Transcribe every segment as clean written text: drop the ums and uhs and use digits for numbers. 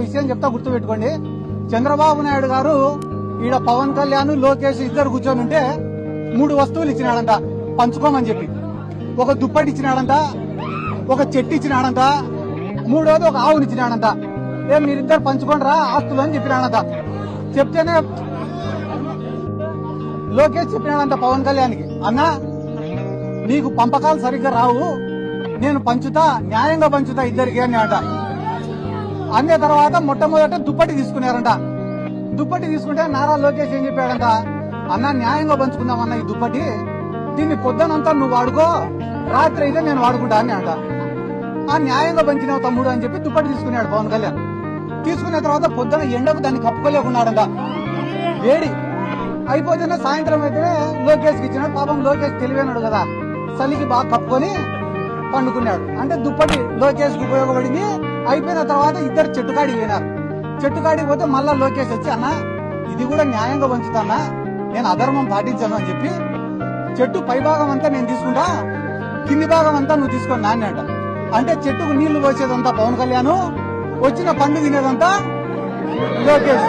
విషయం చెప్తా, గుర్తుపెట్టుకోండి. చంద్రబాబు నాయుడు గారు ఈడ పవన్ కళ్యాణ్, లోకేష్ ఇద్దరు కూర్చొని ఉంటే 3 వస్తువులు ఇచ్చినాడంట పంచుకోమని చెప్పి. ఒక దుప్పటి ఇచ్చినాడంట, ఒక చెట్టు ఇచ్చినాడంట, 3వది ఒక ఆవుని ఇచ్చినాడంట. మీరిద్దరు పంచుకోండి రా ఆస్తులు అని చెప్పినాడంట. చెప్తేనే లోకేష్ చెప్పినాడంట పవన్ కళ్యాణ్కి, అన్నా నీకు పంపకాలు సరిగ్గా రావు, నేను పంచుతా, న్యాయంగా పంచుతా ఇద్దరికి అని అంట. అన్న తర్వాత మొట్టమొదట దుప్పటి తీసుకున్నారంట. దుప్పటి తీసుకుంటే నారా లోకేష్ ఏం చెప్పాడంట, అన్న న్యాయంగా పంచుకుందామన్న ఈ దుప్పటి, దీన్ని పొద్దునంతా నువ్వు వాడుకో, రాత్రి అయితే నేను వాడుకుంటా అని అంట. ఆ న్యాయంగా పంచినావు తమ్ముడు అని చెప్పి దుప్పటి తీసుకున్నాడు పవన్ కళ్యాణ్. తీసుకున్న తర్వాత పొద్దున ఎండకు దాన్ని కప్పుకోలేకున్నాడంట, వేడి అయిపోతేనే సాయంత్రం అయితేనే లోకేష్కి ఇచ్చినాడు. పాపం లోకేష్ తెలివైనాడు కదా, చలికి బాగా కప్పుకొని పండుకున్నాడు. అంటే దుప్పటి లోకేష్ కి ఉపయోగపడింది. అయిపోయిన తర్వాత ఇద్దరు చెట్టుకాడికి పోయినారు. చెట్టుకాడికి పోతే మళ్ళా లోకేష్ వచ్చి, అన్న ఇది కూడా న్యాయంగా పంచుతానా, నేను అధర్మం పాటించాను అని చెప్పి, చెట్టు పై భాగం అంతా నేను తీసుకుంటా, కింది భాగం అంతా నువ్వు తీసుకొని నాన్న అంట. అంటే చెట్టుకు నీళ్లు పోసేదంతా పవన్ కళ్యాణ్, వచ్చిన పండు తినేదంతా లోకేష్.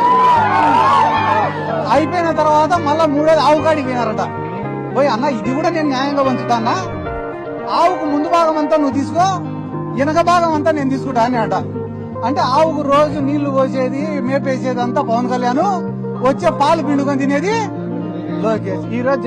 అయిపోయిన తర్వాత మళ్ళా 3వది ఆవు కాడికి పోయినారట. పోయి, అన్న ఇది కూడా నేను న్యాయంగా పంచుతానా, ఆవుకు ముందు భాగం అంతా నువ్వు తీసుకో, వెనక భాగం అంతా నేను తీసుకుంటా అని అంట. అంటే ఆవుకు రోజు నీళ్లు పోసేది, మేపేసేది అంతా పవన్ కళ్యాణ్, వచ్చే పాలు పిండుకొని తినేది లోకేష్. ఈ రోజు